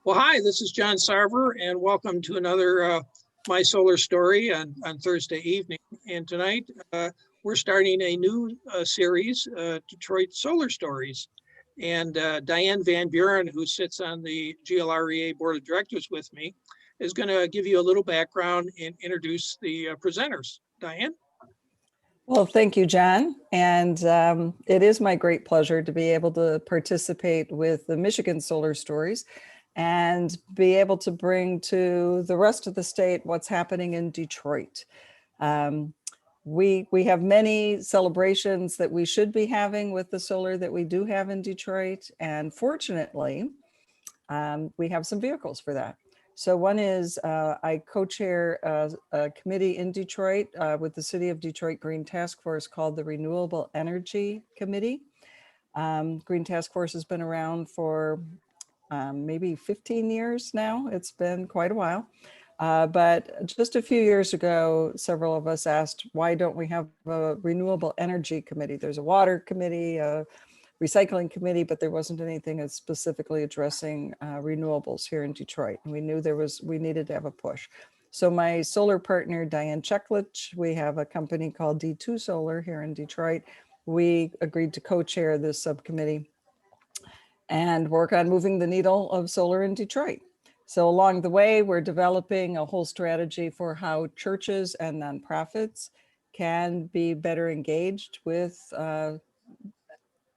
Well, hi, this is John Sarver, and welcome to another My Solar Story on Thursday evening. And tonight, we're starting a new series, Detroit Solar Stories. And Diane Van Buren, who sits on the GLREA Board of Directors with me, is going to give you a little background and introduce the presenters. Diane? Well, thank you, John. And it is my great pleasure to be able to participate with the Michigan Solar Stories and be able to bring to the rest of the state what's happening in Detroit. We have many celebrations that we should be having with the solar that we do have in Detroit. And fortunately, we have some vehicles for that. So one is I co-chair a committee in Detroit with the City of Detroit Green Task Force called the Renewable Energy Committee. Green Task Force has been around for maybe 15 years now. It's been quite a while. But just a few years ago, several of us asked, why don't we have a renewable energy committee? There's a water committee, a recycling committee, but there wasn't anything that's specifically addressing renewables here in Detroit. And we knew we needed to have a push. So my solar partner, Diane Cheklich, we have a company called D2 Solar here in Detroit. We agreed to co-chair this subcommittee and work on moving the needle of solar in Detroit. So along the way, we're developing a whole strategy for how churches and nonprofits can be better engaged with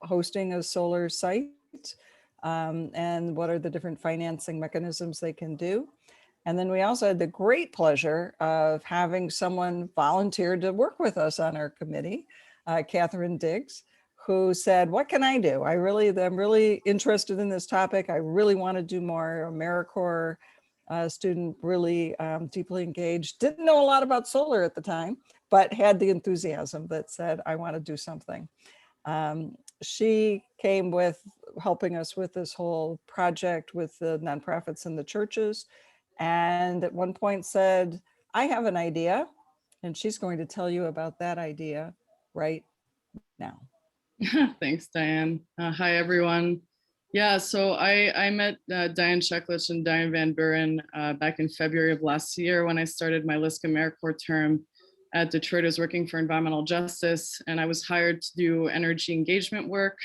hosting a solar site and what are the different financing mechanisms they can do. And then we also had the great pleasure of having someone volunteer to work with us on our committee, Catherine Diggs, who said, what can I do? I'm really interested in this topic. I really want to do more. AmeriCorps student, really deeply engaged, didn't know a lot about solar at the time, but had the enthusiasm that said, I want to do something. She came with helping us with this whole project with the nonprofits and the churches. And at one point said, I have an idea, and she's going to tell you about that idea right now. Thanks, Diane. Hi, everyone. Yeah, so I met Diane Cheklich and Diane Van Buren back in February of last year when I started my LISC AmeriCorps term at Detroit. I was working for environmental justice, and I was hired to do energy engagement work.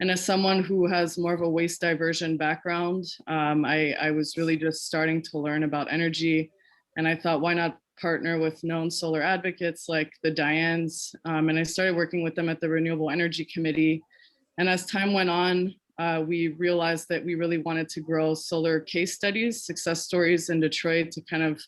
And as someone who has more of a waste diversion background, I was really just starting to learn about energy. And I thought, why not partner with known solar advocates like the Dianes? And I started working with them at the Renewable Energy Committee. And as time went on, we realized that we really wanted to grow solar case studies, success stories in Detroit to kind of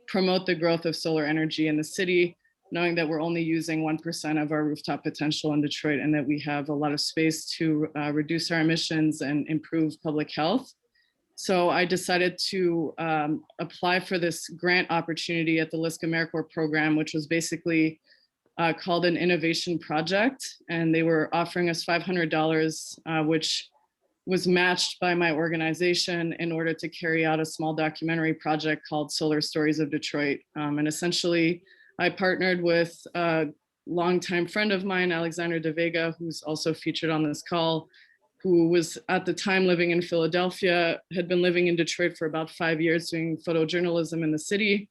promote the growth of solar energy in the city, knowing that we're only using 1% of our rooftop potential in Detroit and that we have a lot of space to reduce our emissions and improve public health. So I decided to apply for this grant opportunity at the LISC AmeriCorps program, which was basically called an innovation project. And they were offering us $500, which was matched by my organization in order to carry out a small documentary project called Solar Stories of Detroit. And essentially, I partnered with a longtime friend of mine, Alexander De Vega, who's also featured on this call, who was at the time living in Philadelphia, had been living in Detroit for about 5 years doing photojournalism in the city,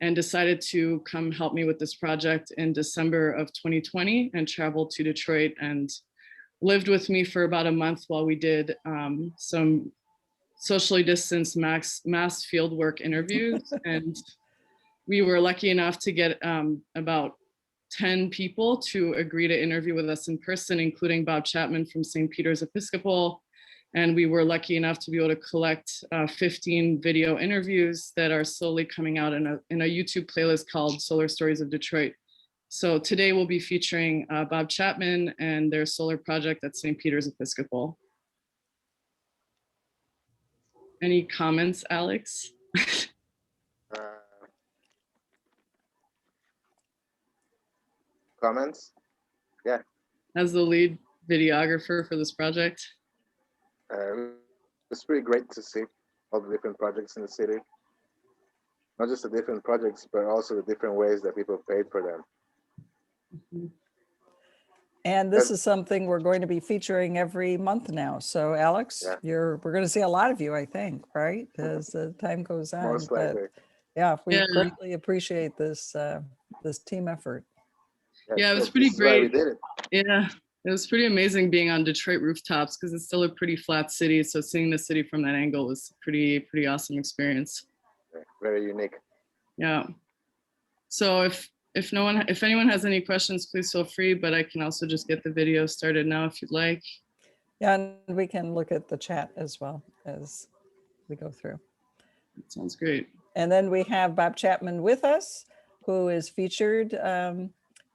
and decided to come help me with this project in December of 2020 and traveled to Detroit and lived with me for about a month while we did some socially distanced mass fieldwork interviews. And we were lucky enough to get about 10 people to agree to interview with us in person, including Bob Chapman from St. Peter's Episcopal. And we were lucky enough to be able to collect 15 video interviews that are slowly coming out in a YouTube playlist called Solar Stories of Detroit. So today we'll be featuring Bob Chapman and their solar project at St. Peter's Episcopal. Any comments, Alex? Comments? Yeah. As the lead videographer for this project. It's pretty great to see all the different projects in the city. Not just the different projects, but also the different ways that people paid for them. And this is something we're going to be featuring every month now. So Alex, Yeah. we're going to see a lot of you, I think, right? As the time goes on. Most But likely. yeah, we Yeah. greatly appreciate this, this team effort. Yeah, it was this pretty is why we great. did it. Yeah, it was pretty amazing being on Detroit rooftops because it's still a pretty flat city. So seeing the city from that angle was pretty awesome experience. Very unique. Yeah. So if anyone has any questions, please feel free, but I can also just get the video started now if you'd like. Yeah, and we can look at the chat as well as we go through. That sounds great. And then we have Bob Chapman with us, who is featured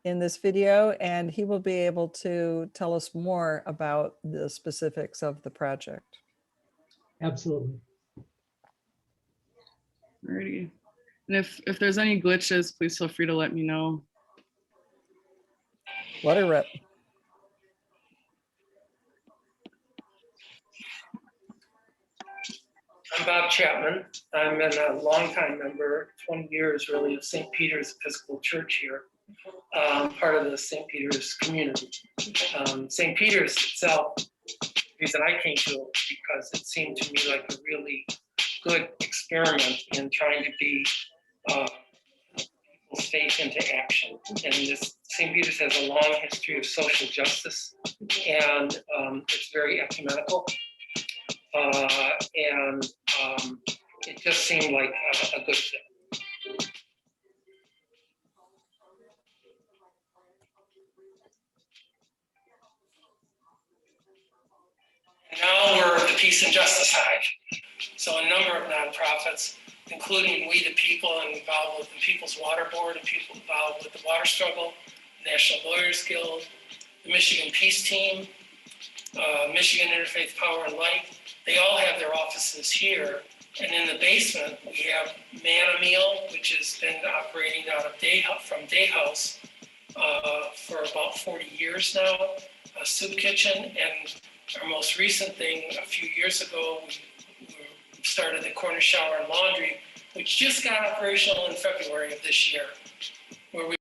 in this video, and he will be able to tell us more about the specifics of the project. Absolutely. Alrighty. And if there's any glitches, please feel free to let me know. What a rip. I'm Bob Chapman. I'm a longtime member, 20 years really, of St. Peter's Episcopal Church here, part of the St. Peter's community. St. Peter's itself, the reason I came to it because it seemed to me like a really good experiment in trying to be people's faith into action. And this St. Peter's has a long history of social justice, and it's very ecumenical. And it just seemed like a good fit. Now we're the Peace and Justice Hive. So a number of nonprofits, including We the People, and involved with the People's Water Board, and people involved with the water struggle, National Lawyers Guild, the Michigan Peace Team, Michigan Interfaith Power and Light. They all have their offices here. And in the basement, we have Man a Meal, which has been operating out of from Day House for about 40 years now, a soup kitchen. And our most recent thing, a few years ago, we started the Corner Shower and Laundry, which just got operational in February of this year, where we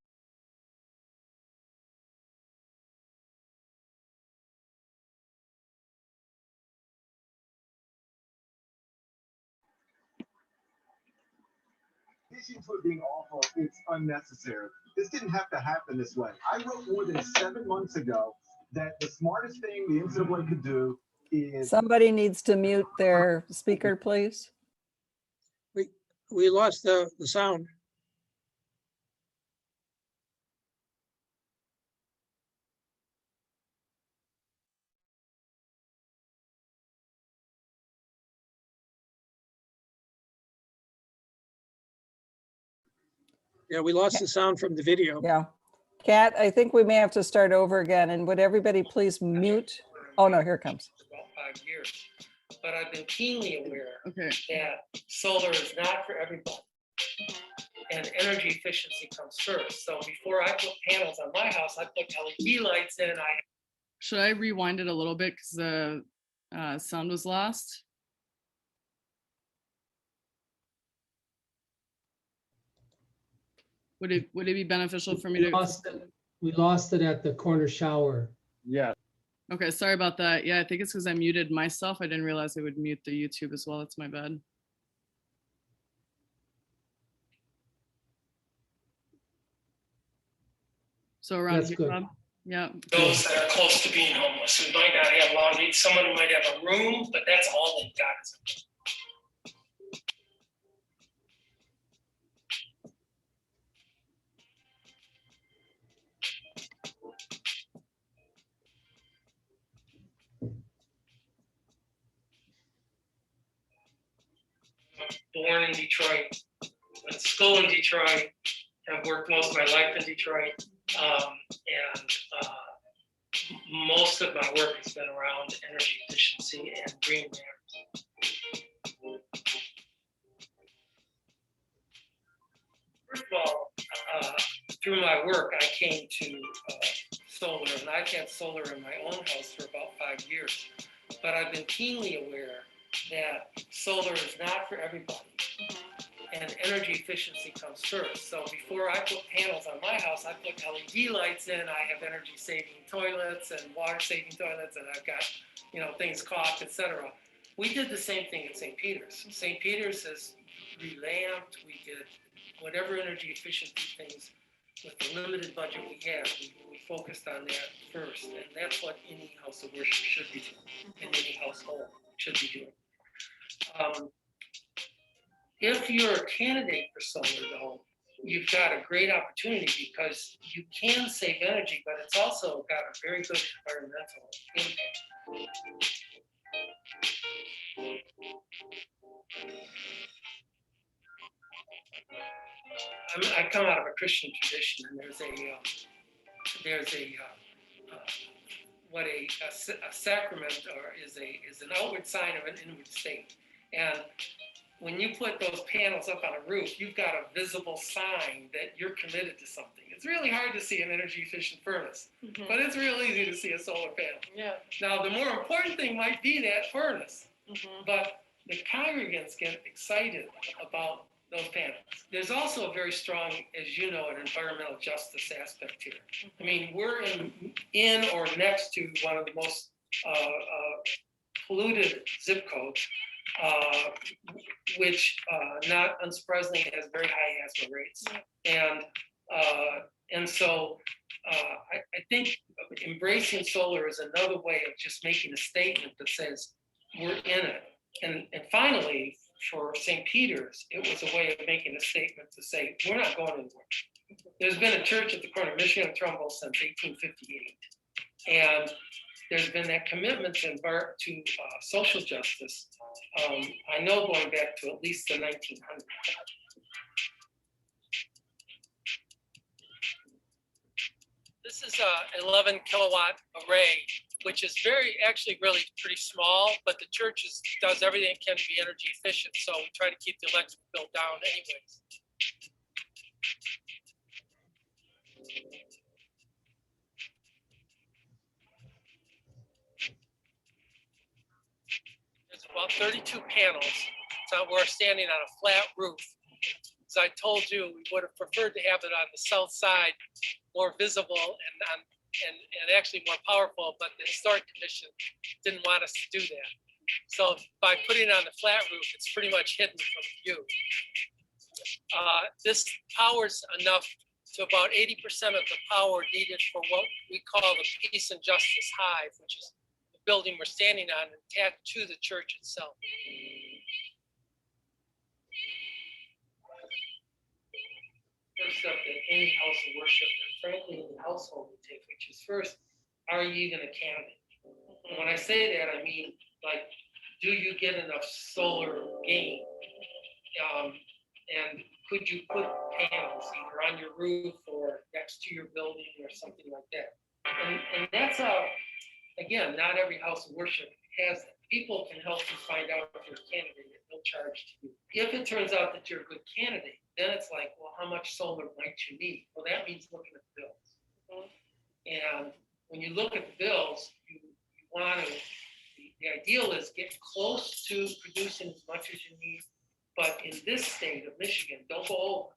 For being awful, it's unnecessary. This didn't have to happen this way. I wrote more than 7 months ago that the smartest thing the NCAA could do is... Somebody needs to mute their speaker, please. We lost the sound. Yeah, we lost the sound from the video. Yeah. Kat, I think we may have to start over again. And would everybody please mute? Oh, no, here it comes. about 5 years. But I've been keenly aware Okay. that solar is not for everybody. And energy efficiency comes first. So before I put panels on my house, I put LED lights in. Should I rewind it a little bit because the sound was lost? Would it be beneficial for me to? We lost it at the corner shower. Yeah. Okay, sorry about that. Yeah, I think it's because I muted myself. I didn't realize I would mute the YouTube as well. That's my bad. So around That's here, good. Bob? Yeah. Those that are close to being homeless, who might not have laundry, someone who might have a room, but that's all they've got. Born in Detroit, went to school in Detroit, have worked most of my life in Detroit, and most of my work has been around energy efficiency and green matters. First of all, through my work, I came to solar, and I've had solar in my own house for about 5 years. But I've been keenly aware that solar is not for everybody. and energy efficiency comes first. So before I put panels on my house, I put LED lights in. I have energy saving toilets and water saving toilets, and I've got, you know, things caulked, etc. We did the same thing at St. Peter's. St. Peter's has relamped. We did whatever energy efficiency things with the limited budget we have. We focused on that first, and that's what any house of worship should be doing, and any household should be doing. If you're a candidate for solar, though, you've got a great opportunity because you can save energy, but it's also got a very good environmental impact. I come out of a Christian tradition, and there's a sacrament or is an outward sign of an inward state, and when you put those panels up on a roof, you've got a visible sign that you're committed to something. It's really hard to see an energy efficient furnace, but it's real easy to see a solar panel. Yeah. Now, the more important thing might be that furnace, but the congregants get excited about those panels. There's also a very strong, as you know, an environmental justice aspect here. I mean, we're in or next to one of the most polluted zip codes, which not unsurprisingly has very high asthma rates. And so I think embracing solar is another way of just making a statement that says we're in it. And finally, for St. Peter's, it was a way of making a statement to say we're not going anywhere. There's been a church at the corner of Michigan and Trumbull since 1858, and there's been that commitment to social justice. I know going back to at least the 1900s. This is a 11 kilowatt array, which is actually really pretty small, but the church does everything it can to be energy efficient. So we try to keep the electric bill down anyways. There's about 32 panels. So we're standing on a flat roof. As I told you, we would have preferred to have it on the south side, more visible and actually more powerful, but the Historic Commission didn't want us to do that. So by putting it on the flat roof, it's pretty much hidden from view. This powers enough to about 80% of the power needed for what we call the Peace and Justice Hive, which is the building we're standing on attached to the church itself. First step that any house of worship, and frankly any household would take, which is first, are you even a candidate? And when I say that, I mean, like, do you get enough solar gain? And could you put panels either on your roof or next to your building or something like that? And that's again, not every house of worship has that. People can help you find out if you're a candidate at no charge to you. If it turns out that you're a good candidate, then it's like, well, how much solar might you need? Well, that means looking at the bills. And when you look at the bills, you want to, the ideal is get close to producing as much as you need. But in this state of Michigan, don't go over,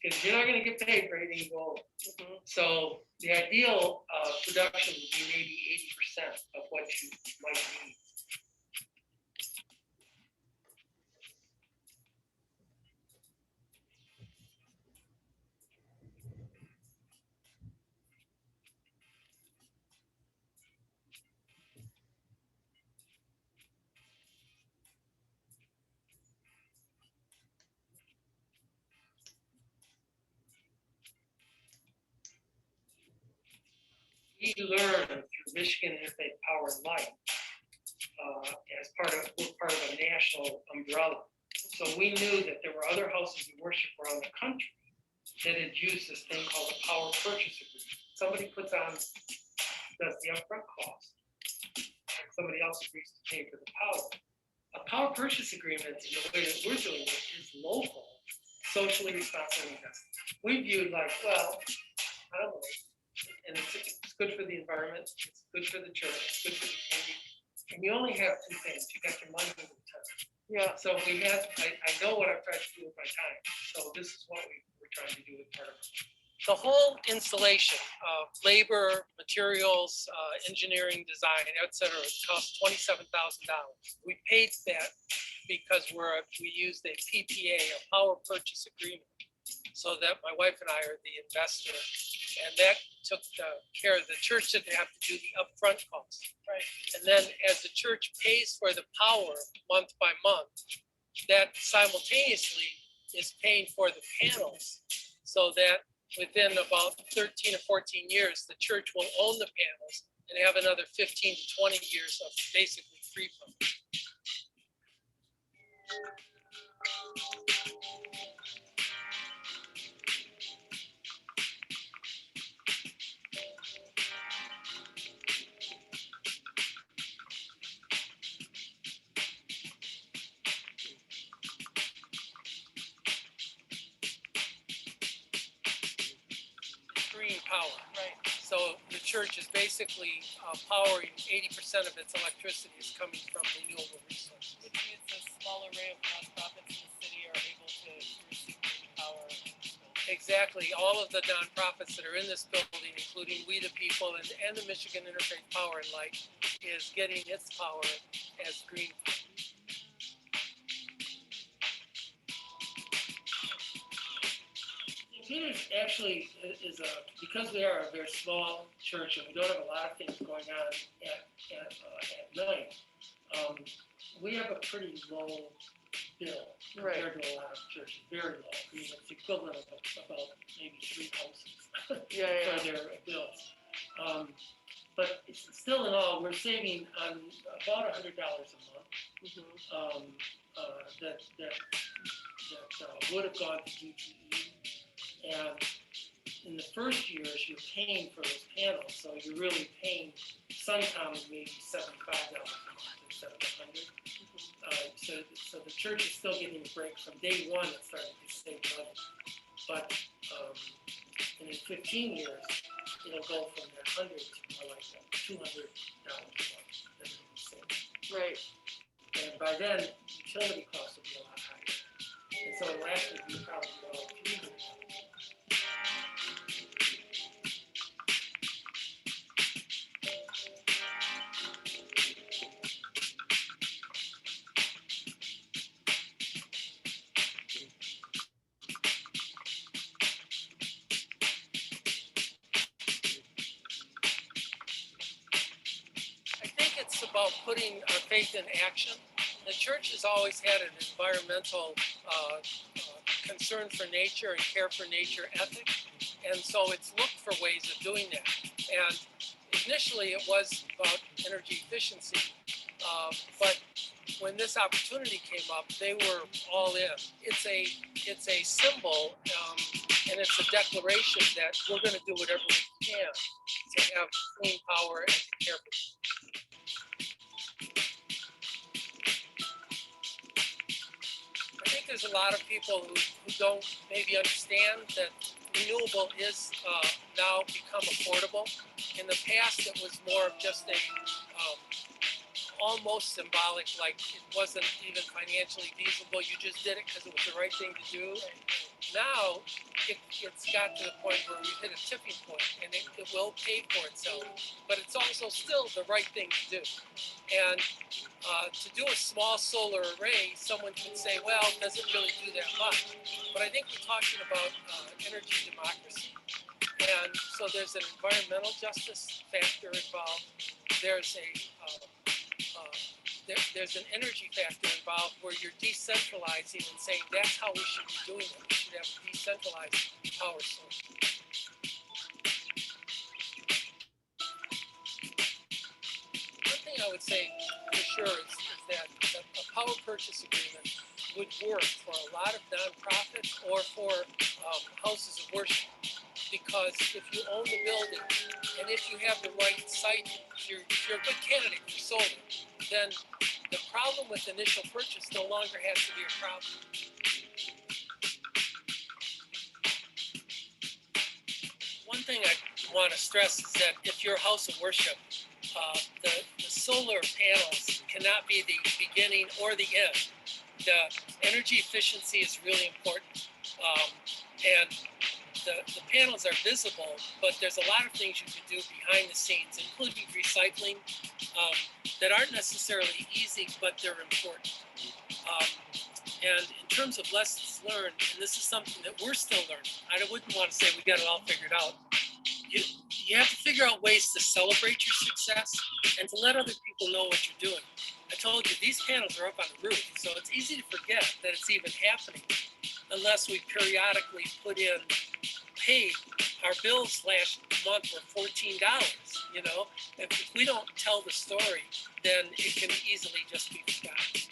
because you're not going to get paid for anything you go over. So the ideal production would be maybe 80% of what you might need. We learned through Michigan Interfaith Power and Light as we're part of a national umbrella. So we knew that there were other houses of worship around the country that had used this thing called a power purchase agreement. Somebody does the upfront cost. Somebody else agrees to pay for the power. A power purchase agreement, in the way that we're doing it, is local, socially responsible investing. We viewed like, well, I don't know. And it's good for the environment, it's good for the church, it's good for the community. And you only have two things. You got your money and your time. Yeah, so we have, I know what I'm trying to do with my time, so this is what we're trying to do with part of it. The whole installation, labor, materials, engineering, design, et cetera, cost $27,000. We paid that because we used a PPA, a power purchase agreement, so that my wife and I are the investor, and that took care of the church didn't have to do the upfront costs. Right. And then as the church pays for the power month by month, that simultaneously is paying for the panels, so that within about 13 or 14 years, the church will own the panels and have another 15 to 20 years of basically free funds. Green power, right? So the church is basically powering 80% of its electricity is coming from renewable resources. Which means a small array of nonprofits in the city are able to receive green power. Exactly. All of the nonprofits that are in this building, including We the People and the Michigan Interfaith Power and Light, is getting its power as green power. Peters actually is because we are a very small church and we don't have a lot of things going on at night. We have a pretty low bill compared to a lot of churches, very low. I mean, it's equivalent of about maybe 3 houses for their bills. But it's still in all, we're saving on about $100 a month. That would have gone to DTE. And in the first years, you're paying for those panels, so you're really paying Suncom maybe $75 a month instead of $100. So the church is still getting a break from day one. It's starting to save money, but in 15 years, it'll go from that 100 to more like $200 a month. Right. And by then, utility costs will be a lot higher, and so it'll actually be probably about $300. About putting our faith in action. The church has always had an environmental concern for nature and care for nature ethic, and so it's looked for ways of doing that. And initially it was about energy efficiency, but when this opportunity came up, they were all in. It's a symbol, and it's a declaration that we're going to do whatever we can to have clean power and to care for people. I think there's a lot of people who don't maybe understand that renewable is now become affordable. In the past, it was more of just a almost symbolic, like it wasn't even financially feasible. You just did it because it was the right thing to do. Now, it's got to the point where we've hit a tipping point, and it will pay for itself. But it's also still the right thing to do. And to do a small solar array, someone can say, well, it doesn't really do that much. But I think we're talking about energy democracy. And so there's an environmental justice factor involved. There's an energy factor involved where you're decentralizing and saying that's how we should be doing it. We should have a decentralized power source. One thing I would say for sure is that a power purchase agreement would work for a lot of nonprofits or for houses of worship. Because if you own the building and if you have the right site, if you're a good candidate for solar, then the problem with initial purchase no longer has to be a problem. One thing I want to stress is that if you're a house of worship, the solar panels cannot be the beginning or the end. energy efficiency is really important. And the panels are visible, but there's a lot of things you can do behind the scenes, including recycling, that aren't necessarily easy, but they're important. And in terms of lessons learned, and this is something that we're still learning, I wouldn't want to say we got it all figured out. You have to figure out ways to celebrate your success and to let other people know what you're doing. I told you, these panels are up on the roof, so it's easy to forget that it's even happening unless we periodically put in, hey, our bills last month were $14, you know? If we don't tell the story, then it can easily just be forgotten.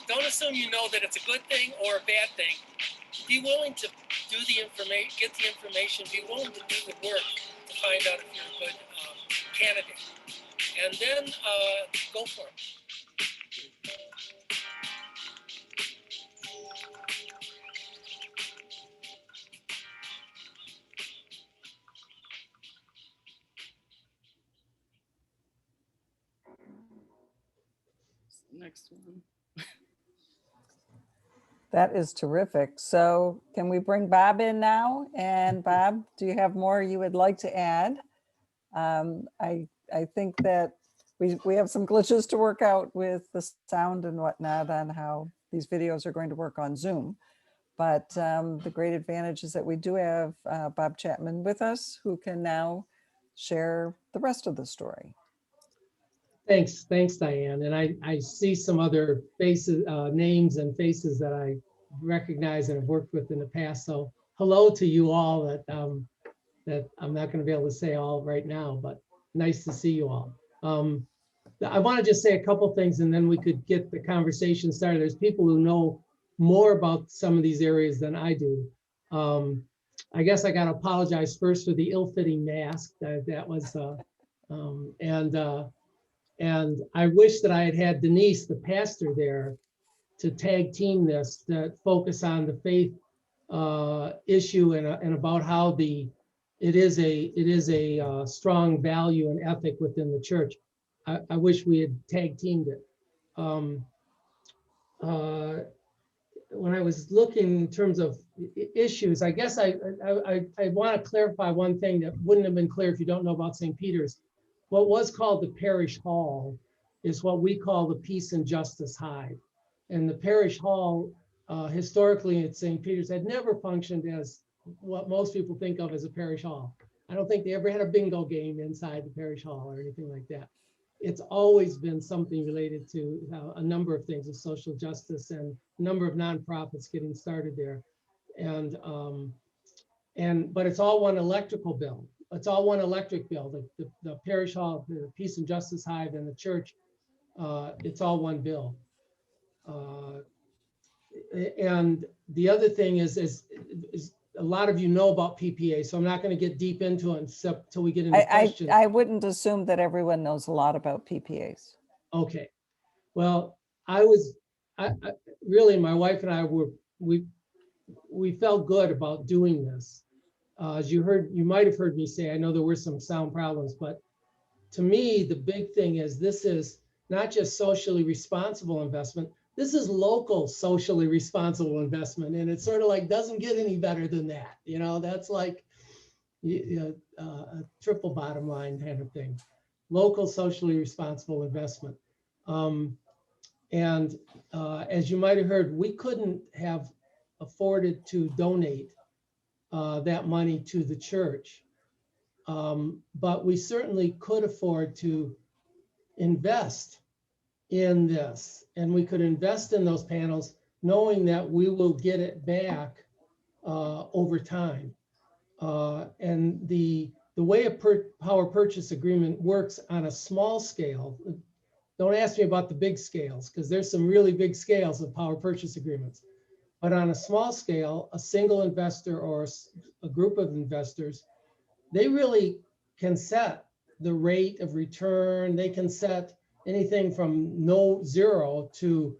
Don't assume you know that it's a good thing or a bad thing. Be willing to do the information, get the information, be willing to do the work to find out if you're a good candidate. And then go for it. Next one. That is terrific. So can we bring Bob in now? And Bob, do you have more you would like to add? I think that we have some glitches to work out with the sound and whatnot on how these videos are going to work on Zoom. But the great advantage is that we do have Bob Chapman with us, who can now share the rest of the story. Thanks, Diane. And I see some other faces, names and faces that I recognize and have worked with in the past. So hello to you all that I'm not going to be able to say all right now, but nice to see you all. I want to just say a couple things and then we could get the conversation started. There's people who know more about some of these areas than I do. I guess I got to apologize first for the ill-fitting mask. That was, and I wish that I had had Denise, the pastor there, to tag team this, to focus on the faith issue and about how it is a strong value and ethic within the church. I wish we had tag teamed it. When I was looking in terms of issues, I guess I want to clarify one thing that wouldn't have been clear if you don't know about St. Peter's. What was called the Parish Hall is what we call the Peace and Justice Hive. And the Parish Hall, historically at St. Peter's, had never functioned as what most people think of as a parish hall. I don't think they ever had a bingo game inside the Parish Hall or anything like that. It's always been something related to a number of things of social justice and a number of nonprofits getting started there. But it's all one electrical bill. It's all one electric bill. The Parish Hall, the Peace and Justice Hive, and the church, it's all one bill. And the other thing is a lot of you know about PPA, so I'm not going to get deep into it except till we get into questions. I wouldn't assume that everyone knows a lot about PPAs. Okay. Well, really, my wife and I we felt good about doing this. As you might have heard me say, I know there were some sound problems, but to me, the big thing is this is not just socially responsible investment. This is local socially responsible investment. And it's sort of like, doesn't get any better than that. You know, that's like a triple bottom line kind of thing. Local socially responsible investment. As you might have heard, we couldn't have afforded to donate that money to the church. But we certainly could afford to invest in this, and we could invest in those panels knowing that we will get it back over time. And the way a power purchase agreement works on a small scale, don't ask me about the big scales, because there's some really big scales of power purchase agreements. But on a small scale, a single investor or a group of investors, they really can set the rate of return. They can set anything from 0 to,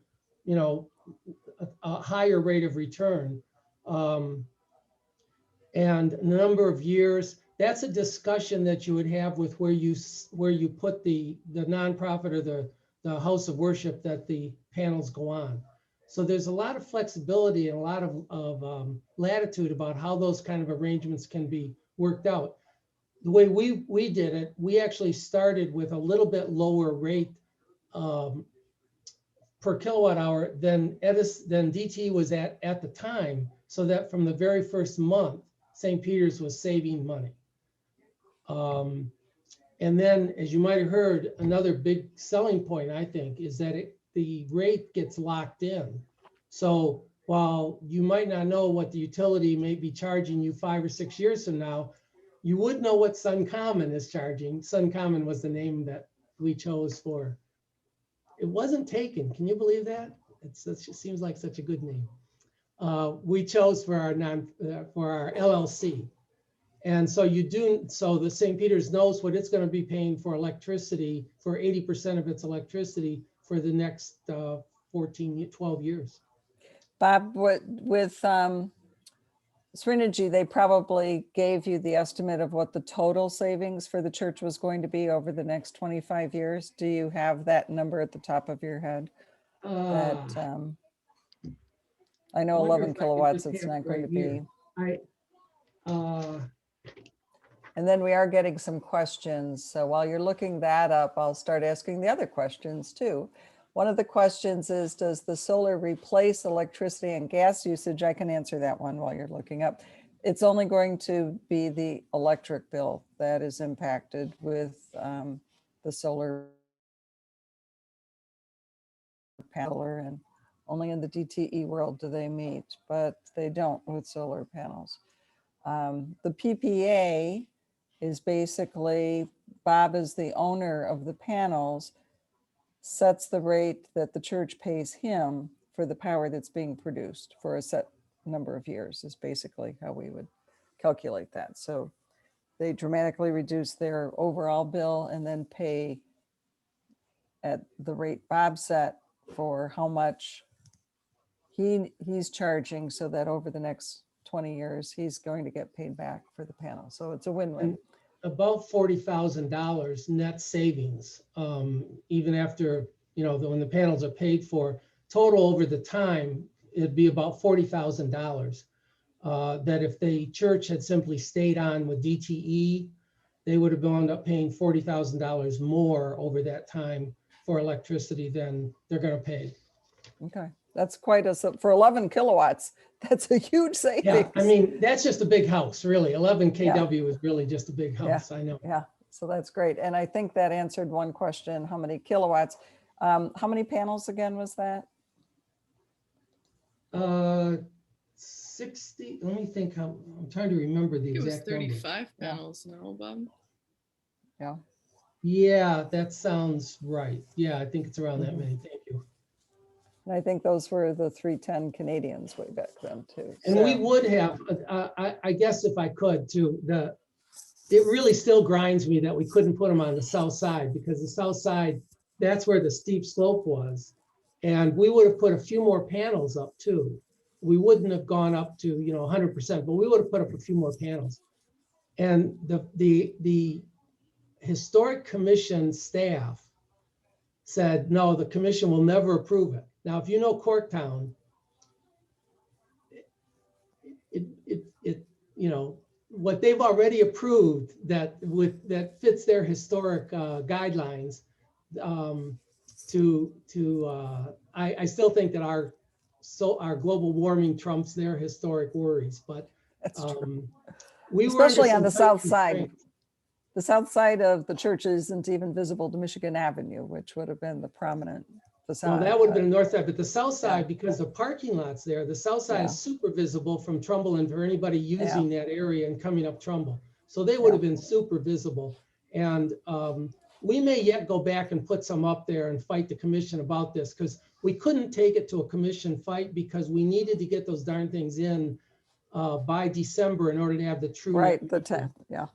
a higher rate of return. And a number of years, that's a discussion that you would have with where you put the nonprofit or the house of worship that the panels go on. So there's a lot of flexibility and a lot of latitude about how those kind of arrangements can be worked out. The way we did it, we actually started with a little bit lower rate per kilowatt hour than DTE was at the time, so that from the very first month, St. Peter's was saving money. And then, as you might have heard, another big selling point, I think, is that the rate gets locked in. So while you might not know what the utility may be charging you 5 or 6 years from now, you would know what SunCommon is charging. SunCommon was the name that we chose for. It wasn't taken. Can you believe that? It seems like such a good name. We chose for our LLC. And so so the St. Peter's knows what it's going to be paying for electricity, for 80% of its electricity for the next 12 years. Bob, with Srinergy, they probably gave you the estimate of what the total savings for the church was going to be over the next 25 years. Do you have that number at the top of your head? I know 11 kilowatts, it's not going to be. And then we are getting some questions. So while you're looking that up, I'll start asking the other questions too. One of the questions is, does the solar replace electricity and gas usage? I can answer that one while you're looking up. It's only going to be the electric bill that is impacted with the solar panel, and only in the DTE world do they meet, but they don't with solar panels. The PPA is basically, Bob is the owner of the panels, sets the rate that the church pays him for the power that's being produced for a set number of years, is basically how we would calculate that. So they dramatically reduce their overall bill and then pay at the rate Bob set for how much he's charging, so that over the next 20 years, he's going to get paid back for the panel. So it's a win-win. About $40,000 net savings, even after, when the panels are paid for. Total over the time, it'd be about $40,000. That if the church had simply stayed on with DTE, they would have wound up paying $40,000 more over that time for electricity than they're going to pay. Okay, that's quite for 11 kilowatts. That's a huge savings. Yeah, I mean, that's just a big house, really. 11 kW is really just a big house. I know. Yeah, so that's great. And I think that answered one question, how many kilowatts? How many panels again was that? 60, let me think I'm trying to remember the exact number. It was 35 panels now, Bob. Yeah. Yeah, that sounds right. Yeah, I think it's around that many. Thank you. And I think those were the 310 Canadians way back then too. And we would have, I guess if I could too, it really still grinds me that we couldn't put them on the south side, because the south side, that's where the steep slope was. And we would have put a few more panels up too. We wouldn't have gone up to 100%, but we would have put up a few more panels. And the historic commission staff said, no, the commission will never approve it. Now, if you know Corktown, what they've already approved that fits their historic guidelines. I still think that our global warming trumps their historic worries, but we especially on the south side. The south side of the church isn't even visible to Michigan Avenue, which would have been the prominent facade. Well, that would have been the north side, but the south side, because the parking lots there, the south side is super visible from Trumbull and for anybody using that area and coming up Trumbull. So they would have been super visible. And we may yet go back and put some up there and fight the commission about this, because we couldn't take it to a commission fight because we needed to get those darn things in by December in order to have the true. Right, the 10th, yeah.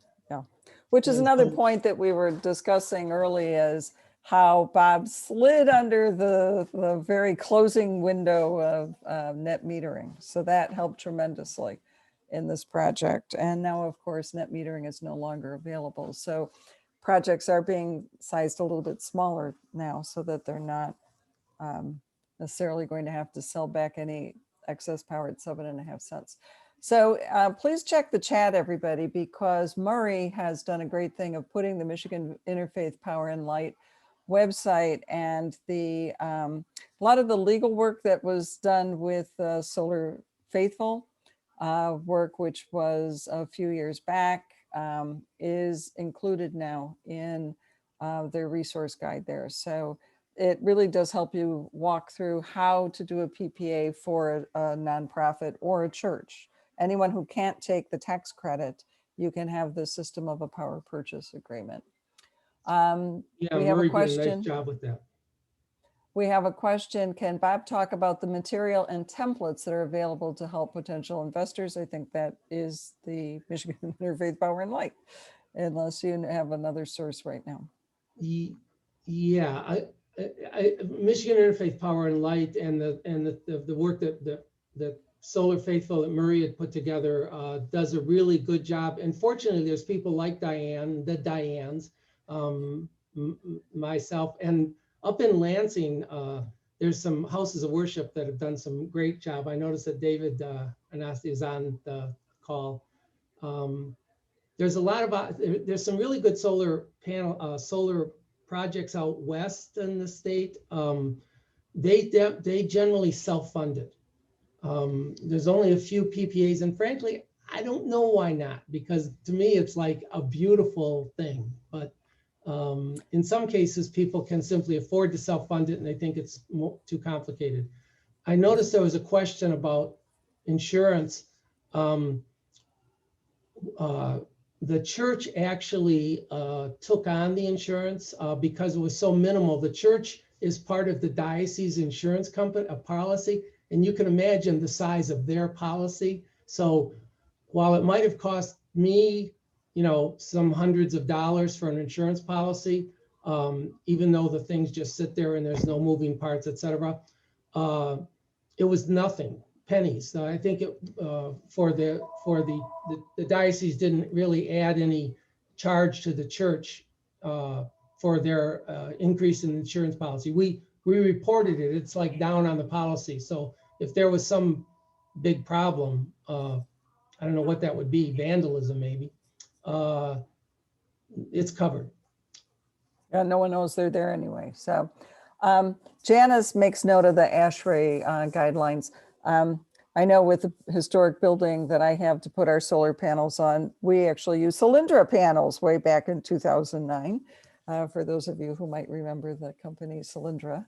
Which is another point that we were discussing early, is how Bob slid under the very closing window of net metering. So that helped tremendously in this project. And now, of course, net metering is no longer available. So projects are being sized a little bit smaller now so that they're not necessarily going to have to sell back any excess power at 7.5 cents. So please check the chat, everybody, because Murray has done a great thing of putting the Michigan Interfaith Power and Light website and the a lot of the legal work that was done with Solar Faithful work, which was a few years back, is included now in their resource guide there. So it really does help you walk through how to do a PPA for a nonprofit or a church. Anyone who can't take the tax credit, you can have the system of a power purchase agreement. Yeah, we have Murray a question. did a nice job with that. We have a question. Can Bob talk about the material and templates that are available to help potential investors? I think that is the Michigan Interfaith Power and Light, unless you have another source right now. Yeah, Michigan Interfaith Power and Light and the work that Solar Faithful that Murray had put together does a really good job. And fortunately, there's people like Diane, the Dianes, myself, and up in Lansing, there's some houses of worship that have done some great job. I noticed that David Anasti is on the call. There's a lot of there's some really good solar projects out west in the state. They generally self-funded. There's only a few PPAs, and frankly, I don't know why not, because to me, it's like a beautiful thing. But in some cases, people can simply afford to self-fund it and they think it's too complicated. I noticed there was a question about insurance. The church actually took on the insurance because it was so minimal. The church is part of the diocese insurance company, a policy, and you can imagine the size of their policy. So while it might have cost me, some hundreds of dollars for an insurance policy, even though the things just sit there and there's no moving parts, et cetera, it was nothing, pennies. So I think it for the diocese didn't really add any charge to the church for their increase in insurance policy. We reported it. It's like down on the policy. So if there was some big problem, I don't know what that would be, vandalism maybe, it's covered. Yeah, no one knows they're there anyway. So Janice makes note of the ASHRAE guidelines. I know with the historic building that I have to put our solar panels on, we actually used Cylindra panels way back in 2009. For those of you who might remember the company Cylindra,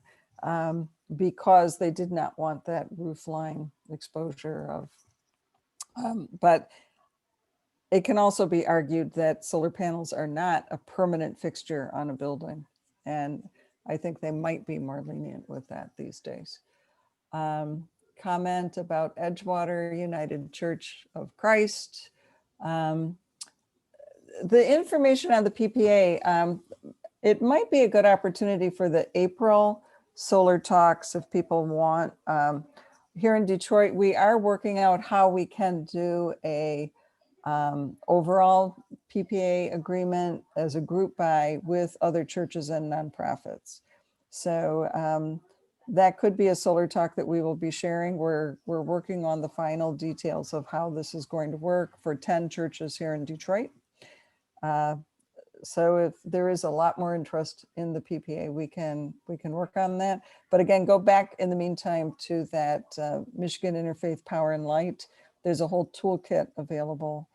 because they did not want that roof line exposure of, but it can also be argued that solar panels are not a permanent fixture on a building. And I think they might be more lenient with that these days. Comment about Edgewater United Church of Christ. The information on the PPA, it might be a good opportunity for the April solar talks if people want. Here in Detroit, we are working out how we can do a overall PPA agreement as a group buy with other churches and nonprofits. So that could be a solar talk that we will be sharing. We're working on the final details of how this is going to work for 10 churches here in Detroit. So if there is a lot more interest in the PPA, we can work on that. But again, go back in the meantime to that Michigan Interfaith Power and Light. There's a whole toolkit available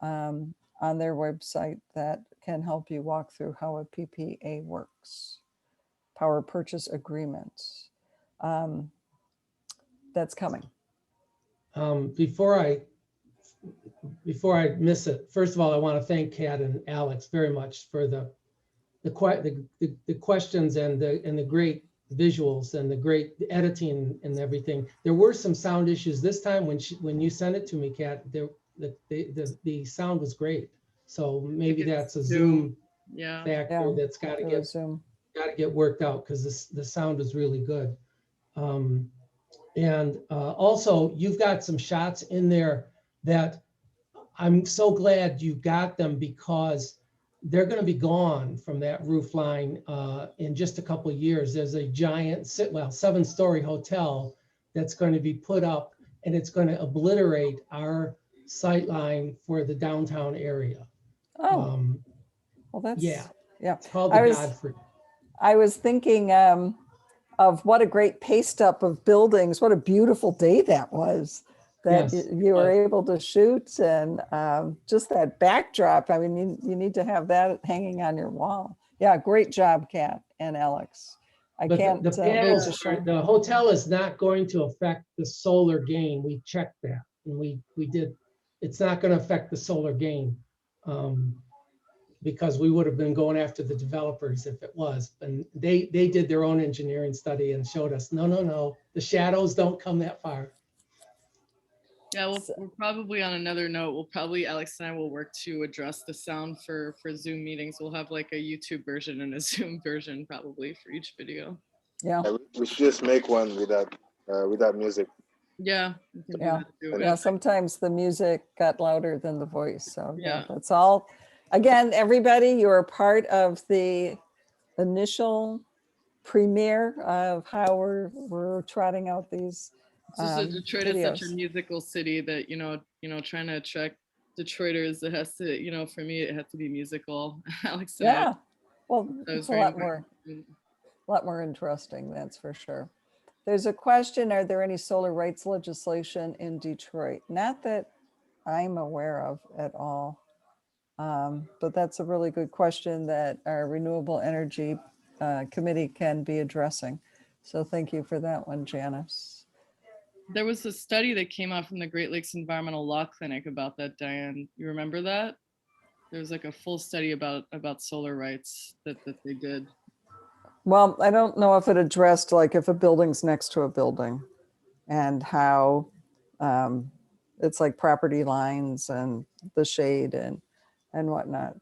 on their website that can help you walk through how a PPA works, power purchase agreements. That's coming. Before I miss it, first of all, I want to thank Kat and Alex very much for the questions and the great visuals and the great editing and everything. There were some sound issues this time when you sent it to me, Kat. The sound was great. So maybe that's a Zoom factor that's got to get got to get worked out because the sound is really good. And also, you've got some shots in there that I'm so glad you got them, because they're going to be gone from that roof line in just a couple of years. There's a giant, 7-story hotel that's going to be put up, and it's going to obliterate our sight line for the downtown area. Oh, well, that's, Yeah, yeah. it's called the I was- Godfrey. I was thinking of what a great paste up of buildings. What a beautiful day that was, that Yes, you were able to shoot, and just that backdrop. I mean, you need to have that hanging on your wall. Yeah, great job, Kat and Alex. I But can't the wait to panels, show. the hotel is not going to affect the solar gain. We checked that, and we did. It's not going to affect the solar gain, because we would have been going after the developers if it was. And they did their own engineering study and showed us, no, the shadows don't come that far. Yeah, we're probably on another note. Alex and I will work to address the sound for Zoom meetings. We'll have like a YouTube version and a Zoom version probably for each video. Yeah, We should just make one without music. Yeah. we can do Yeah. that too. yeah. Sometimes the music got louder than the voice. So yeah, Yeah. that's all. Again, everybody, you're a part of the initial premiere of how we're trotting out these. It's just that Detroit is such a videos. musical city that, trying to attract Detroiters, it has to, for me, it has to be musical. Alex and I, Yeah, well, that was it's a very lot more interesting, that's for sure. There's a question, are there any solar rights legislation in Detroit? Not that I'm aware of at all. But that's a really good question that our Renewable Energy Committee can be addressing. So thank you for that one, Janice. There was a study that came out from the Great Lakes Environmental Law Clinic about that, Diane. You remember that? There was like a full study about solar rights that they did. Well, I don't know if it addressed like if a building's next to a building and how it's like property lines and the shade and whatnot.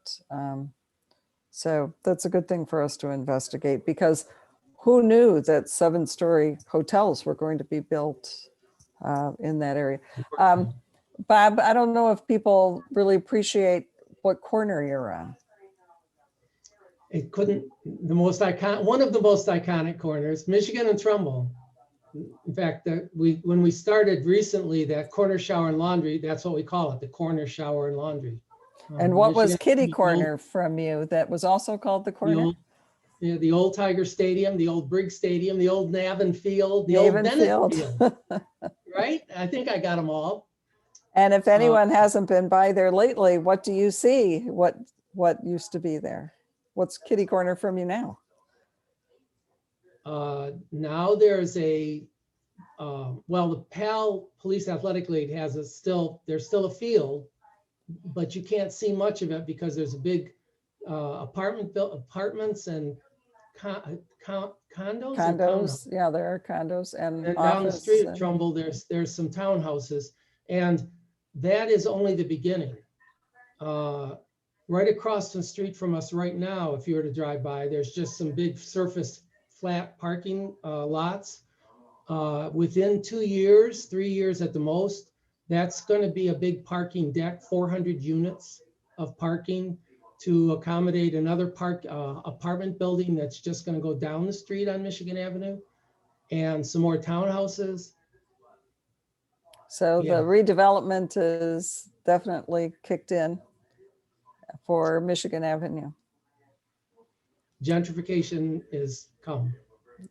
So that's a good thing for us to investigate, because who knew that 7-story hotels were going to be built in that area. Bob, I don't know if people really appreciate what corner you're on. It couldn't, one of the most iconic corners, Michigan and Trumbull. In fact, when we started recently, that corner shower and laundry, that's what we call it, the corner shower and laundry. And what was Michigan- kitty the corner from you that was also called the old- corner? The old, yeah, the old Tiger Stadium, the old Briggs Stadium, the old Navin Field, the old Navin Bennett Field. Field. Right? I think I got them all. And if anyone hasn't been by there lately, what do you see? What used to be there? What's kitty corner from you now? Now there's the PAL Police Athletic League has there's still a field, but you can't see much of it because there's a big apartments and condos. Condos, yeah, there are condos and And down the street and- at Trumbull, there's some townhouses, and that is only the beginning. Right across the street from us right now, if you were to drive by, there's just some big surface flat parking lots. Within 2 years, 3 years at the most, that's going to be a big parking deck, 400 units of parking to accommodate another apartment building that's just going to go down the street on Michigan Avenue, and some more townhouses. So Yeah. the redevelopment is definitely kicked in for Michigan Avenue. Gentrification is come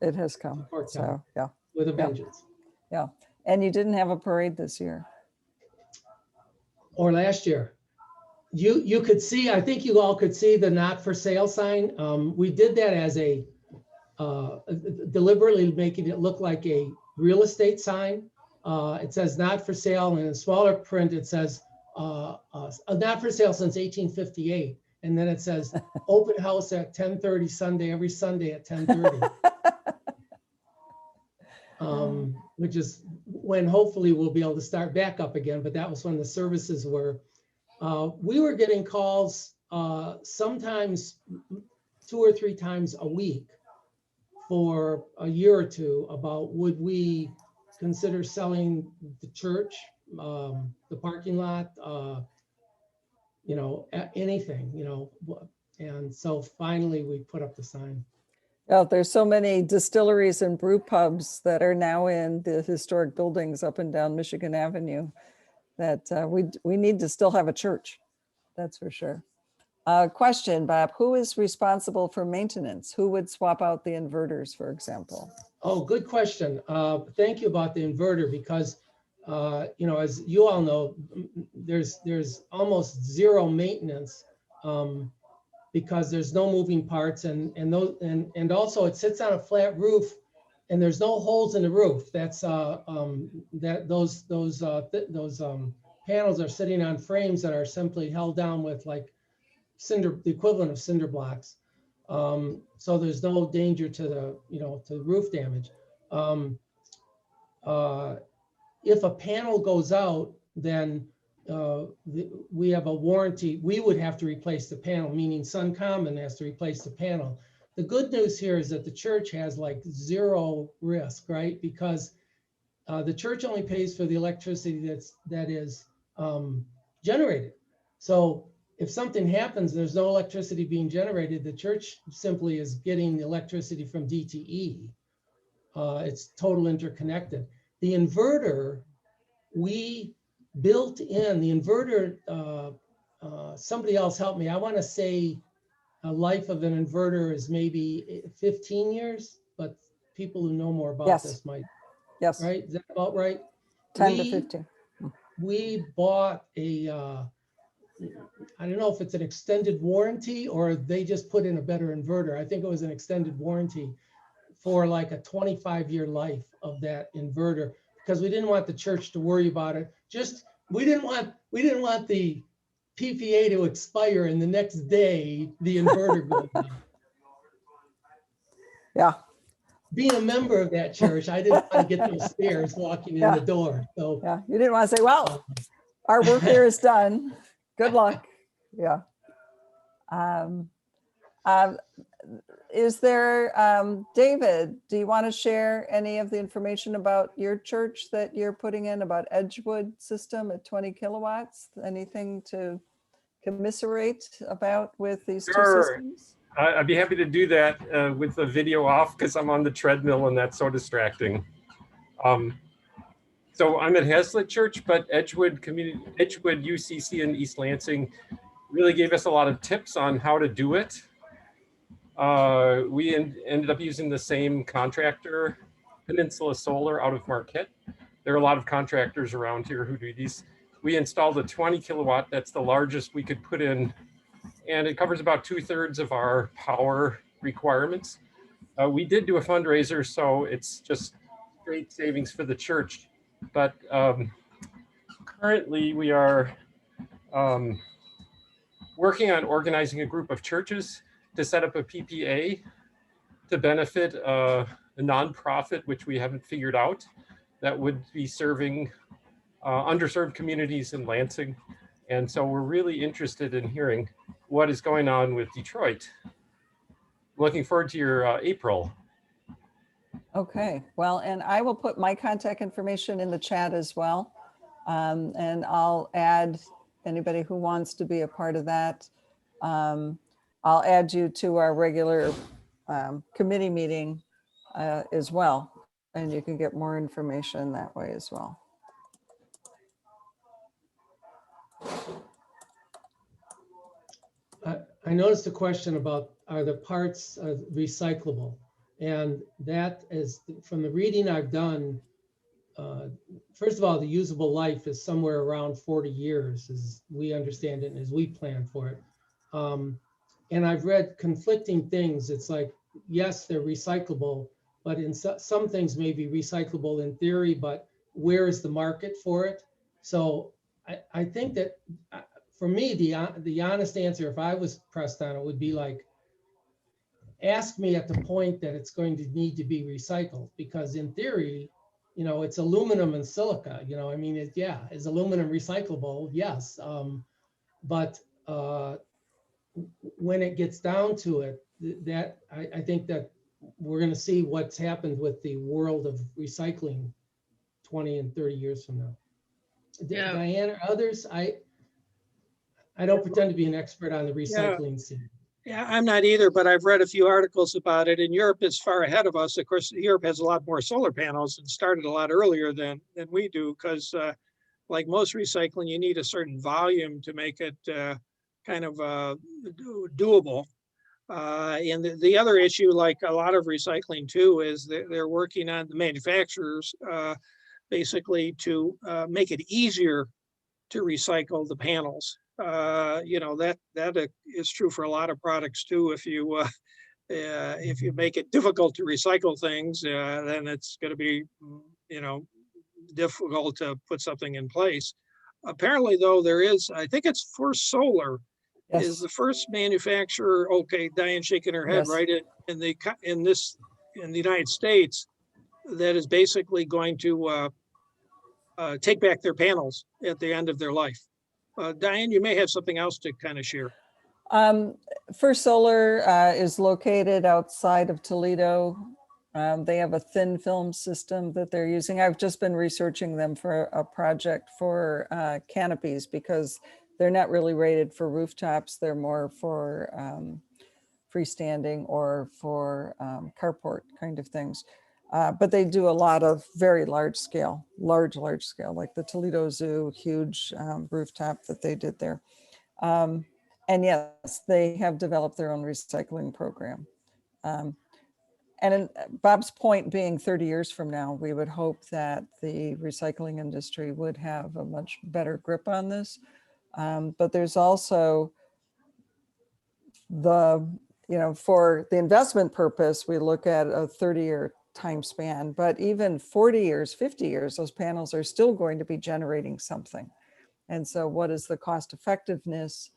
It has come. Part So, time. yeah, with a vengeance. yeah. And you didn't have a parade this year. Or last year. You could see, I think you all could see the not for sale sign. We did that as a deliberately making it look like a real estate sign. It says not for sale, and in smaller print it says not for sale since 1858. And then it says open house at 10:30 Sunday, every Sunday at 10:30. Which is when hopefully we'll be able to start back up again, but that was when the services were. We were getting calls sometimes 2 or 3 times a week for a year or two about would we consider selling the church, the parking lot, anything, and so finally we put up the sign. Oh, there's so many distilleries and brew pubs that are now in the historic buildings up and down Michigan Avenue that we need to still have a church. That's for sure. Question, Bob, who is responsible for maintenance? Who would swap out the inverters, for example? Oh, good question. Thank you about the inverter because, as you all know, there's almost zero maintenance because there's no moving parts and also it sits on a flat roof and there's no holes in the roof. That's those panels are sitting on frames that are simply held down with like the equivalent of cinder blocks. So there's no danger to the roof damage. If a panel goes out, then we have a warranty. We would have to replace the panel, meaning SunCommon has to replace the panel. The good news here is that the church has like zero risk, right? Because the church only pays for the electricity that is generated. So if something happens, there's no electricity being generated, the church simply is getting the electricity from DTE. It's total interconnected. The inverter, we built in the inverter, somebody else helped me. I want to say a life of an inverter is maybe 15 years, but people who know more about this might. Yes. Right? Is that about right? 10 to 15. We bought I don't know if it's an extended warranty or they just put in a better inverter. I think it was an extended warranty for like a 25-year life of that inverter because we didn't want the church to worry about it. We didn't want the PPA to expire and the next day the inverter goes down. Yeah. Being a member of that church, I didn't want to get those stairs walking in the door. So yeah, you didn't want to say, well, our work here is done. Good luck. Yeah. Is there, David, do you want to share any of the information about your church that you're putting in about Edgewood system at 20 kilowatts? Anything to commiserate about with these two systems? I'd be happy to do that with the video off because I'm on the treadmill and that's so distracting. So I'm at Hazlitt Church, but Edgewood UCC in East Lansing really gave us a lot of tips on how to do it. We ended up using the same contractor, Peninsula Solar out of Marquette. There are a lot of contractors around here who do these. We installed a 20 kilowatt, that's the largest we could put in, and it covers about 2/3 of our power requirements. We did do a fundraiser, so it's just great savings for the church. But currently we are working on organizing a group of churches to set up a PPA to benefit a nonprofit, which we haven't figured out, that would be serving underserved communities in Lansing. And so we're really interested in hearing what is going on with Detroit. Looking forward to your April. Okay, well, and I will put my contact information in the chat as well. And I'll add anybody who wants to be a part of that. I'll add you to our regular committee meeting as well. And you can get more information that way as well. I noticed a question about, are the parts recyclable? And that is, from the reading I've done, first of all, the usable life is somewhere around 40 years, as we understand it and as we plan for it. And I've read conflicting things. It's like, yes, they're recyclable, but in some things may be recyclable in theory, but where is the market for it? So I think that for me, the honest answer, if I was pressed on it, would be like, ask me at the point that it's going to need to be recycled, because in theory, it's aluminum and silica, I mean, is aluminum recyclable? Yes. But when it gets down to it, I think that we're going to see what's happened with the world of recycling 20 and 30 years from now. Yeah. Diane or others, I don't pretend to be an expert on the recycling scene. Yeah, I'm not either, but I've read a few articles about it, and Europe is far ahead of us. Of course, Europe has a lot more solar panels and started a lot earlier than we do, because like most recycling, you need a certain volume to make it kind of doable. And the other issue, like a lot of recycling too, is they're working on the manufacturers basically to make it easier to recycle the panels. You know, that is true for a lot of products too. If you make it difficult to recycle things, then it's going to be, you know, difficult to put something in place. Apparently, though, there is, I think it's for solar, is the first manufacturer. Okay, Diane shaking her head. Yes. Right, in the United States, that is basically going to take back their panels at the end of their life. Diane, you may have something else to kind of share. First Solar is located outside of Toledo. They have a thin film system that they're using. I've just been researching them for a project for canopies, because they're not really rated for rooftops. They're more for freestanding or for carport kind of things. But they do a lot of very large scale, large scale, like the Toledo Zoo, huge rooftop that they did there. And yes, they have developed their own recycling program. And in Bob's point being 30 years from now, we would hope that the recycling industry would have a much better grip on this. But there's also for the investment purpose, we look at a 30-year time span, but even 40 years, 50 years, those panels are still going to be generating something. And so what is the cost effectiveness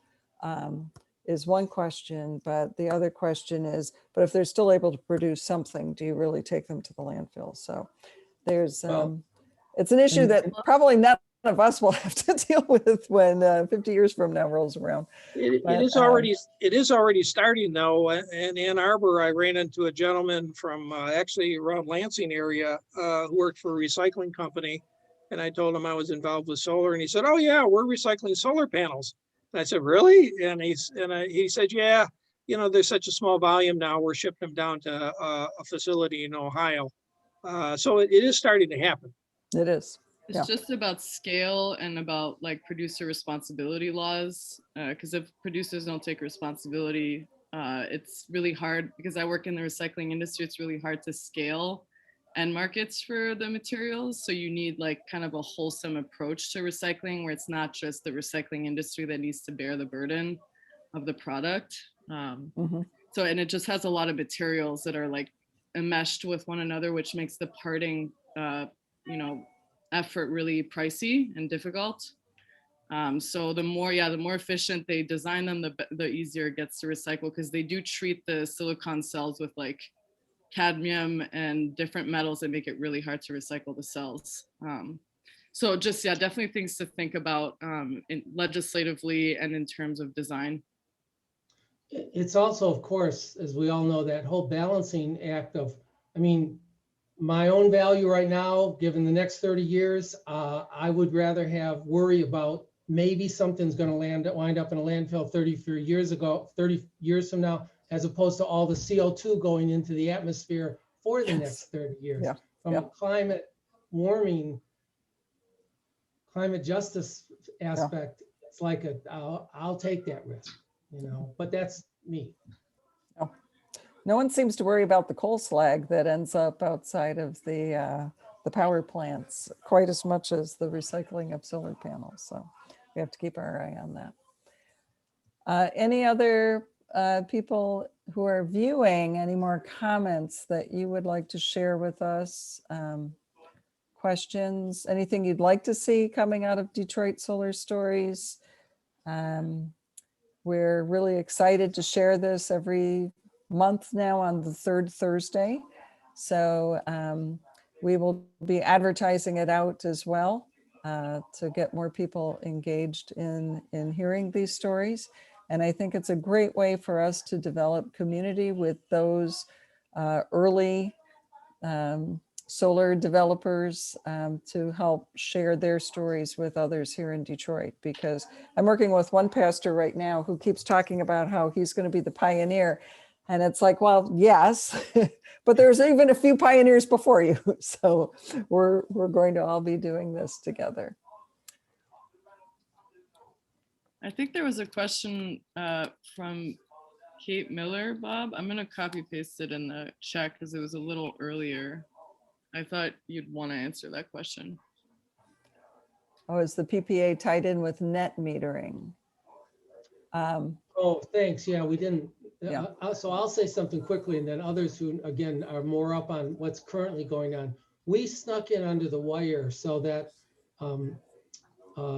is one question, but the other question is, but if they're still able to produce something, do you really take them to the landfill? So there's, it's an issue that probably none of us will have to deal with when 50 years from now rolls around. It is already starting though. In Ann Arbor, I ran into a gentleman from actually around Lansing area who worked for a recycling company. And I told him I was involved with solar, and he said, "Oh yeah, we're recycling solar panels." And I said, "Really?" And he said, "Yeah, you know, there's such a small volume now. We're shipping them down to a facility in Ohio." So it is starting to happen. It is. It's just about scale and about like producer responsibility laws. Because if producers don't take responsibility, it's really hard, because I work in the recycling industry, it's really hard to scale end markets for the materials. So you need like kind of a wholesome approach to recycling, where it's not just the recycling industry that needs to bear the burden of the product. So, and it just has a lot of materials that are like enmeshed with one another, which makes the parting, effort really pricey and difficult. So the more efficient they design them, the easier it gets to recycle, because they do treat the silicon cells with like cadmium and different metals that make it really hard to recycle the cells. So just, definitely things to think about legislatively and in terms of design. It's also, of course, as we all know, that whole balancing act of, my own value right now, given the next 30 years, I would rather have worry about maybe something's going to wind up in a landfill 30 years from now, as opposed to all the CO2 going into the atmosphere for the next 30 years. From a climate warming, climate justice aspect, it's like I'll take that risk, but that's me. No one seems to worry about the coal slag that ends up outside of the power plants quite as much as the recycling of solar panels. So we have to keep our eye on that. Any other people who are viewing, any more comments that you would like to share with us? Questions, anything you'd like to see coming out of Detroit Solar Stories? We're really excited to share this every month now on the third Thursday. So we will be advertising it out as well to get more people engaged in hearing these stories. And I think it's a great way for us to develop community with those early solar developers to help share their stories with others here in Detroit, because I'm working with one pastor right now who keeps talking about how he's going to be the pioneer. And it's like, well, yes, but there's even a few pioneers before you. So we're going to all be doing this together. I think there was a question from Kate Miller, Bob. I'm going to copy paste it in the chat because it was a little earlier. I thought you'd want to answer that question. Oh, is the PPA tied in with net metering? Oh, thanks. Yeah, we didn't. Yeah. So I'll say something quickly, and then others who, again, are more up on what's currently going on. We snuck in under the wire so that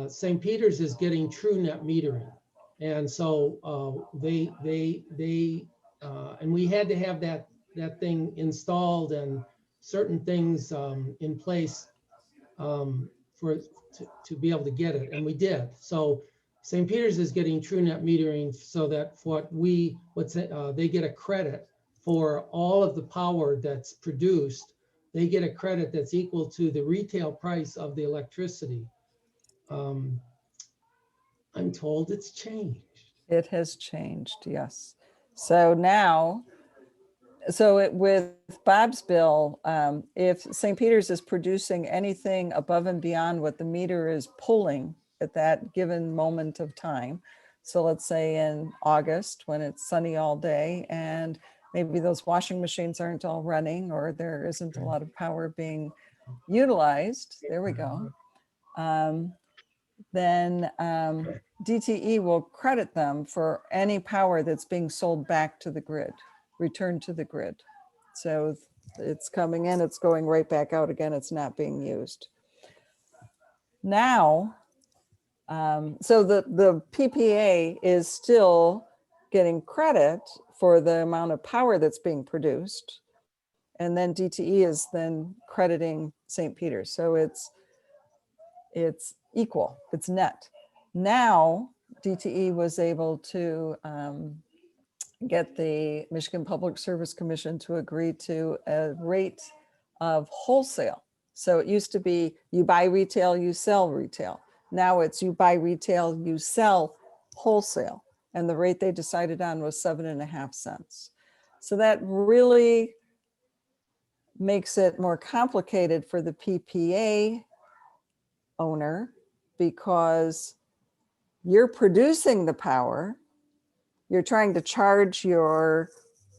St. Peter's is getting true net metering. And so and we had to have that thing installed and certain things in place to be able to get it, and we did. So St. Peter's is getting true net metering so that they get a credit for all of the power that's produced. They get a credit that's equal to the retail price of the electricity. I'm told it's changed. It has changed, yes. So now, with Bob's bill, if St. Peter's is producing anything above and beyond what the meter is pulling at that given moment of time, so let's say in August when it's sunny all day and maybe those washing machines aren't all running or there isn't a lot of power being utilized, there we go, then DTE will credit them for any power that's being sold back to the grid, returned to the grid. So it's coming in, it's going right back out again, it's not being used. Now, so the PPA is still getting credit for the amount of power that's being produced. And then DTE is then crediting St. Peter's. So it's equal, it's net. Now, DTE was able to get the Michigan Public Service Commission to agree to a rate of wholesale. So it used to be you buy retail, you sell retail. Now it's you buy retail, you sell wholesale. And the rate they decided on was 7.5 cents. So that really makes it more complicated for the PPA owner because you're producing the power, you're trying to charge your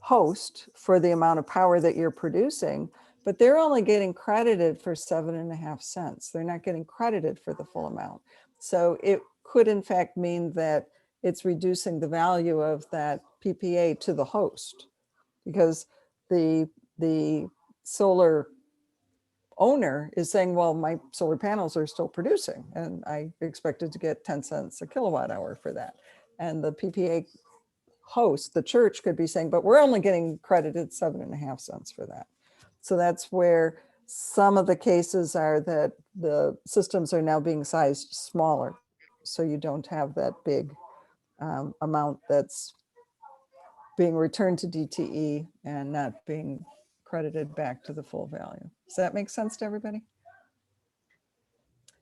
host for the amount of power that you're producing, but they're only getting credited for 7.5 cents. They're not getting credited for the full amount. So it could in fact mean that it's reducing the value of that PPA to the host because the solar owner is saying, well, my solar panels are still producing and I expected to get 10 cents a kilowatt hour for that. And the PPA host, the church, could be saying, but we're only getting credited 7.5 cents for that. So that's where some of the cases are that the systems are now being sized smaller. So you don't have that big amount that's being returned to DTE and not being credited back to the full value. Does that make sense to everybody?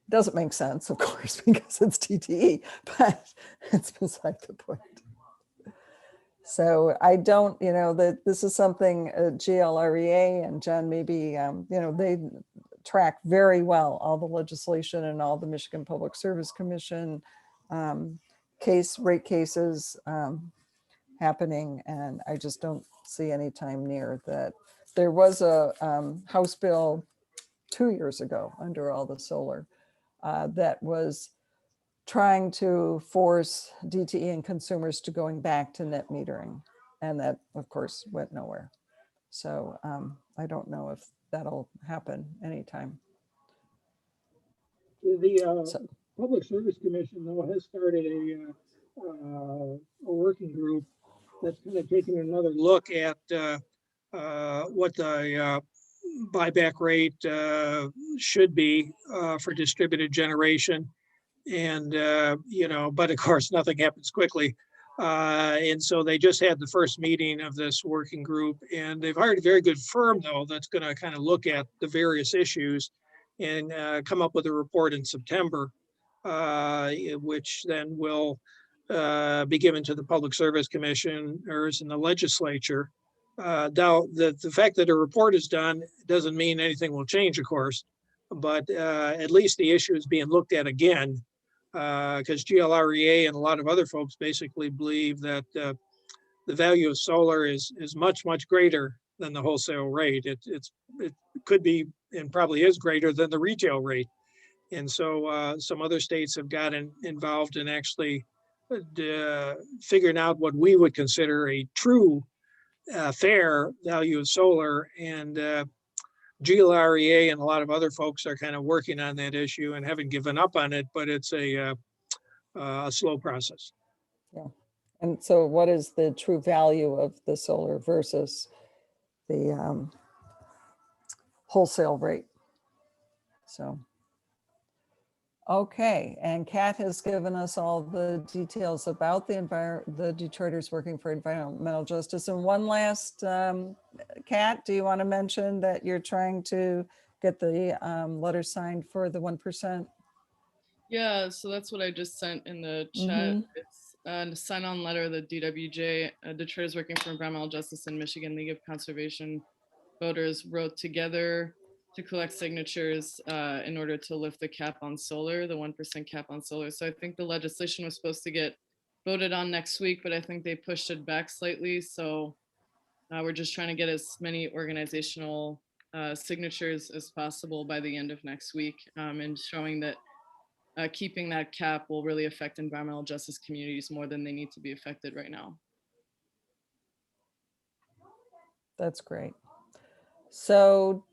Doesn't make sense, of course, because it's DTE, but it's beside the point. So I don't, that this is something GLREA and John maybe, they track very well all the legislation and all the Michigan Public Service Commission rate cases happening. And I just don't see any time near that. There was a House bill 2 years ago under all the solar that was trying to force DTE and consumers to going back to net metering. And that, of course, went nowhere. So I don't know if that'll happen anytime. The Public Service Commission, though, has started a working group that's kind of taking another look at what the buyback rate should be for distributed generation. And, but of course, nothing happens quickly. And so they just had the first meeting of this working group, and they've hired a very good firm though that's going to kind of look at the various issues and come up with a report in September, which then will be given to the Public Service Commissioners and the legislature. Now, the fact that a report is done doesn't mean anything will change, of course, but at least the issue is being looked at again, because GLREA and a lot of other folks basically believe that the value of solar is much, much greater than the wholesale rate. It could be and probably is greater than the retail rate. And so some other states have gotten involved in actually figuring out what we would consider a true fair value of solar. And GLREA and a lot of other folks are kind of working on that issue and haven't given up on it, but it's a slow process. Yeah. And so what is the true value of the solar versus the wholesale rate? So, okay. And Kat has given us all the details about the Detroiters working for environmental justice. And one last, Kat, do you want to mention that you're trying to get the letter signed for the 1%? Yeah, so that's what I just sent in the chat. It's a sign-on letter that DWJ, Detroiters Working for Environmental Justice and Michigan League of Conservation Voters wrote together to collect signatures in order to lift the cap on solar, the 1% cap on solar. So I think the legislation was supposed to get voted on next week, but I think they pushed it back slightly. So we're just trying to get as many organizational signatures as possible by the end of next week, and showing that keeping that cap will really affect environmental justice communities more than they need to be affected right now. That's great. So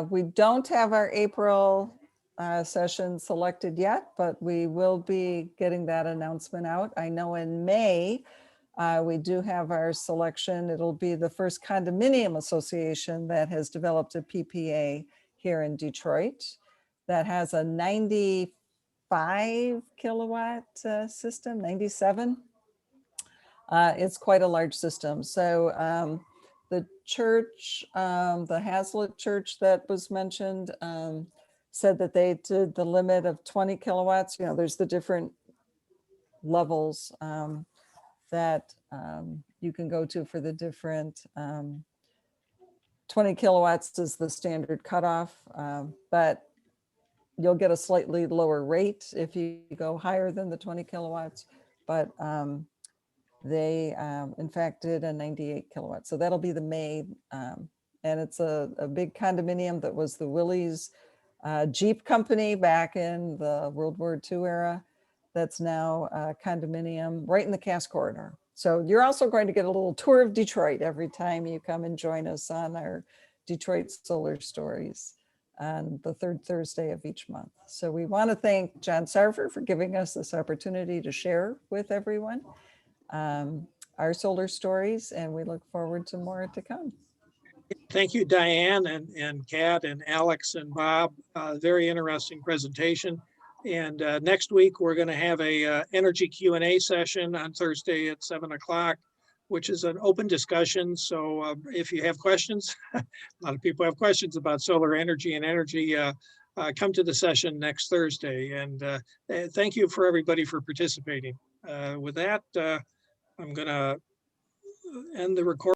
we don't have our April session selected yet, but we will be getting that announcement out. I know in May, we do have our selection. It'll be the first condominium association that has developed a PPA here in Detroit that has a 95 kilowatt system, 97. It's quite a large system. So the church, the Hazlitt Church that was mentioned, said that they did the limit of 20 kilowatts. You know, there's the different levels that you can go to for the different 20 kilowatts is the standard cutoff, but you'll get a slightly lower rate if you go higher than the 20 kilowatts. But they, in fact, did a 98 kilowatts. So that'll be the May. And it's a big condominium that was the Willys Jeep company back in the World War II era. That's now a condominium right in the Cass Corridor. So you're also going to get a little tour of Detroit every time you come and join us on our Detroit Solar Stories on the third Thursday of each month. So we want to thank John Sarver for giving us this opportunity to share with everyone our solar stories, and we look forward to more to come. Thank you, Diane and Kat and Alex and Bob. Very interesting presentation. And next week, we're going to have a energy Q&A session on Thursday at 7 o'clock, which is an open discussion. So if you have questions, a lot of people have questions about solar energy and energy, come to the session next Thursday. And thank you for everybody for participating. With that, I'm going to end the recording.